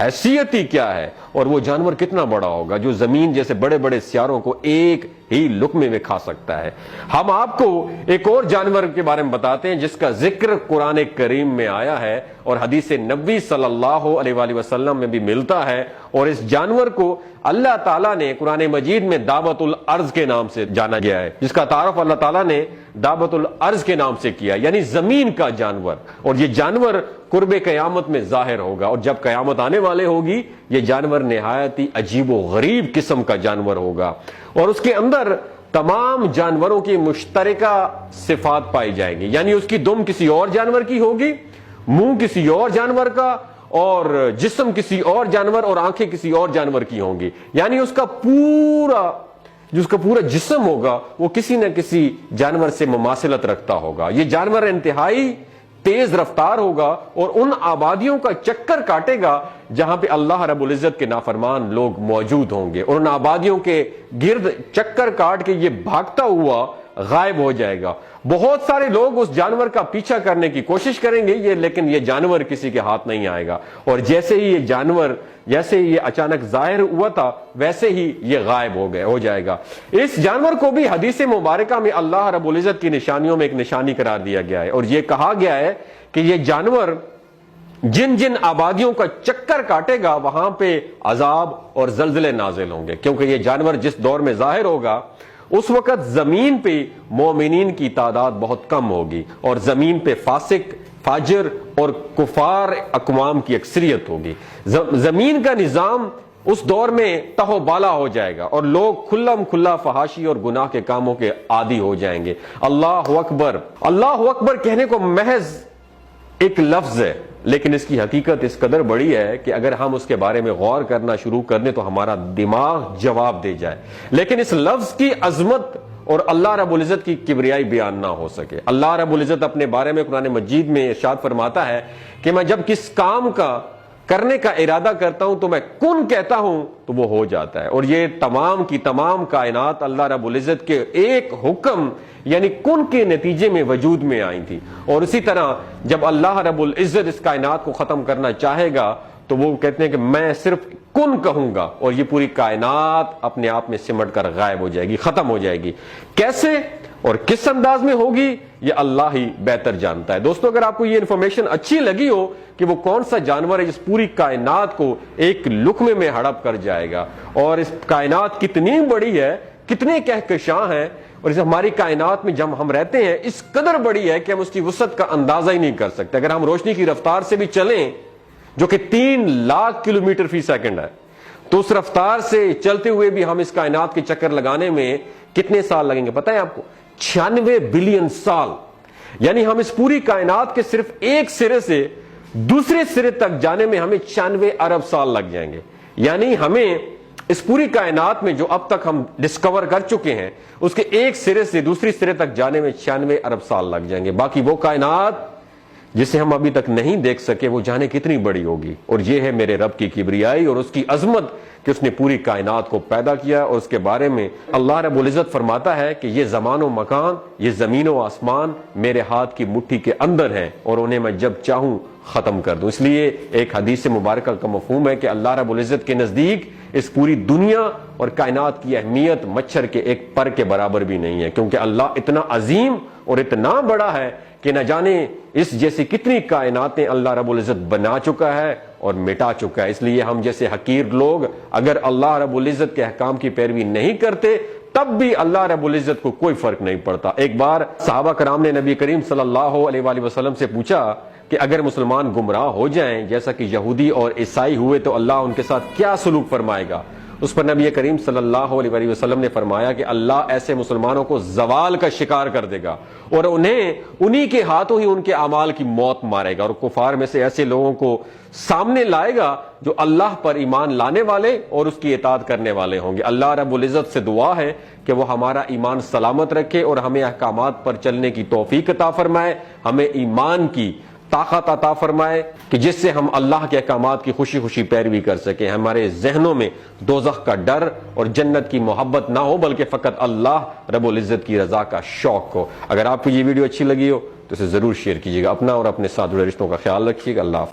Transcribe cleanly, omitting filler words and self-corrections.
حیثیت ہی کیا ہے، اور وہ جانور کتنا بڑا ہوگا جو زمین جیسے بڑے بڑے سیاروں کو ایک ہی لقمے میں کھا سکتا ہے۔ ہم آپ کو ایک اور جانور کے بارے میں بتاتے ہیں جس کا ذکر قرآن کریم میں آیا ہے اور حدیث نبوی صلی اللہ علیہ وآلہ وسلم میں بھی ملتا ہے، اور اس جانور کو اللہ تعالیٰ نے قرآن مجید میں دابۃ الارض کے نام سے جانا گیا ہے، جس کا تعارف اللہ تعالیٰ نے دابۃ الارض کے نام سے کیا، یعنی زمین کا جانور۔ اور یہ جانور قرب قیامت میں ظاہر ہوگا، اور جب قیامت آنے والے ہوگی یہ جانور نہایت ہی عجیب و غریب قسم کا جانور ہوگا، اور اس کے اندر تمام جانوروں کی مشترکہ صفات پائی جائیں گی، یعنی اس کی دم کسی اور جانور کی ہوگی، منہ کسی اور جانور کا، اور جسم کسی اور جانور، اور آنکھیں کسی اور جانور کی ہوں گی، یعنی اس کا پورا جسم ہوگا وہ کسی نہ کسی جانور سے مماثلت رکھتا ہوگا۔ یہ جانور انتہائی تیز رفتار ہوگا اور ان آبادیوں کا چکر کاٹے گا جہاں پہ اللہ رب العزت کے نافرمان لوگ موجود ہوں گے، اور ان آبادیوں کے گرد چکر کاٹ کے یہ بھاگتا ہوا غائب ہو جائے گا۔ بہت سارے لوگ اس جانور کا پیچھا کرنے کی کوشش کریں گے، لیکن یہ جانور کسی کے ہاتھ نہیں آئے گا، اور جیسے ہی یہ اچانک ظاہر ہوا تھا ویسے ہی یہ غائب ہو جائے گا۔ اس جانور کو بھی حدیث مبارکہ میں اللہ رب العزت کی نشانیوں میں ایک نشانی قرار دیا گیا ہے، اور یہ کہا گیا ہے کہ یہ جانور جن جن آبادیوں کا چکر کاٹے گا وہاں پہ عذاب اور زلزلے نازل ہوں گے، کیونکہ یہ جانور جس دور میں ظاہر ہوگا اس وقت زمین پہ مومنین کی تعداد بہت کم ہوگی، اور زمین پہ فاسق، فاجر اور کفار اقوام کی اکثریت ہوگی۔ زمین کا نظام اس دور میں تہو بالا ہو جائے گا، اور لوگ کھلم کھلا فحاشی اور گناہ کے کاموں کے عادی ہو جائیں گے۔ اللہ اکبر، اللہ اکبر کہنے کو محض ایک لفظ ہے، لیکن اس کی حقیقت اس قدر بڑی ہے کہ اگر ہم اس کے بارے میں غور کرنا شروع کر دیں تو ہمارا دماغ جواب دے جائے، لیکن اس لفظ کی عظمت اور اللہ رب العزت کی کبریائی بیان نہ ہو سکے۔ اللہ رب العزت اپنے بارے میں قرآن مجید میں ارشاد فرماتا ہے کہ میں جب کس کام کا کرنے کا ارادہ کرتا ہوں تو میں کن کہتا ہوں تو وہ ہو جاتا ہے، اور یہ تمام کی تمام کائنات اللہ رب العزت کے ایک حکم یعنی کن کے نتیجے میں وجود میں آئی تھی، اور اسی طرح جب اللہ رب العزت اس کائنات کو ختم کرنا چاہے گا تو وہ کہتے ہیں کہ میں صرف کن کہوں گا، اور یہ پوری کائنات اپنے آپ میں سمٹ کر غائب ہو جائے گی، ختم ہو جائے گی۔ کیسے اور کس انداز میں ہوگی یہ اللہ ہی بہتر جانتا ہے۔ دوستو، اگر آپ کو یہ انفارمیشن اچھی لگی ہو کہ وہ کون سا جانور ہے جس پوری کائنات کو ایک لقمے میں ہڑپ کر جائے گا، اور اس کائنات کتنی بڑی ہے، کتنے کہکشاں ہیں، اور اس ہماری کائنات میں جب ہم رہتے ہیں اس قدر بڑی ہے کہ ہم اس کی وسعت کا اندازہ ہی نہیں کر سکتے۔ اگر ہم روشنی کی رفتار سے بھی چلیں جو کہ 3 لاکھ کلومیٹر فی سیکنڈ ہے، تو اس رفتار سے چلتے ہوئے بھی ہم اس کائنات کے چکر لگانے میں کتنے سال لگیں گے پتہ ہے آپ کو؟ 96 بلین سال، یعنی ہم اس پوری کائنات کے صرف ایک سرے سے دوسرے سرے تک جانے میں ہمیں 96 ارب سال لگ جائیں گے، یعنی ہمیں اس پوری کائنات میں جو اب تک ہم ڈسکور کر چکے ہیں اس کے ایک سرے سے دوسری سرے تک جانے میں 96 ارب سال لگ جائیں گے۔ باقی وہ کائنات جسے ہم ابھی تک نہیں دیکھ سکے وہ جانے کتنی بڑی ہوگی، اور یہ ہے میرے رب کی کبریائی اور اس کی عظمت کہ اس نے پوری کائنات کو پیدا کیا، اور اس کے بارے میں اللہ رب العزت فرماتا ہے کہ یہ زمان و مکان، یہ زمین و آسمان میرے ہاتھ کی مٹھی کے اندر ہیں، اور انہیں میں جب چاہوں ختم کر دوں۔ اس لیے ایک حدیث مبارکہ کا مفہوم ہے کہ اللہ رب العزت کے نزدیک اس پوری دنیا اور کائنات کی اہمیت مچھر کے ایک پر کے برابر بھی نہیں ہے، کیونکہ اللہ اتنا عظیم اور اتنا بڑا ہے کہ نہ جانے اس جیسی کتنی کائناتیں اللہ رب العزت بنا چکا ہے اور مٹا چکا ہے۔ اس لیے ہم جیسے حقیر لوگ اگر اللہ رب العزت کے احکام کی پیروی نہیں کرتے تب بھی اللہ رب العزت کو کوئی فرق نہیں پڑتا۔ ایک بار صحابہ کرام نے نبی کریم صلی اللہ علیہ وآلہ وسلم سے پوچھا کہ اگر مسلمان گمراہ ہو جائیں جیسا کہ یہودی اور عیسائی ہوئے تو اللہ ان کے ساتھ کیا سلوک فرمائے گا؟ اس پر نبی کریم صلی اللہ علیہ وآلہ وسلم نے فرمایا کہ اللہ ایسے مسلمانوں کو زوال کا شکار کر دے گا اور انہی کے ہاتھوں ہی ان کے اعمال کی موت مارے گا، اور کفار میں سے ایسے لوگوں کو سامنے لائے گا جو اللہ پر ایمان لانے والے اور اس کی اطاعت کرنے والے ہوں گے۔ اللہ رب العزت سے دعا ہے کہ وہ ہمارا ایمان سلامت رکھے اور ہمیں احکامات پر چلنے کی توفیق عطا فرمائے، ہمیں ایمان کی طاقت عطا فرمائے کہ جس سے ہم اللہ کے احکامات کی خوشی خوشی پیروی کر سکیں، ہمارے ذہنوں میں دوزخ کا ڈر اور جنت کی محبت نہ ہو بلکہ فقط اللہ رب العزت کی رضا کا شوق ہو۔ اگر آپ کو یہ ویڈیو اچھی لگی ہو تو اسے ضرور شیئر کیجیے گا، اپنا اور اپنے ساتھ جڑے رشتوں کا خیال رکھیے گا۔ اللہ حافظ۔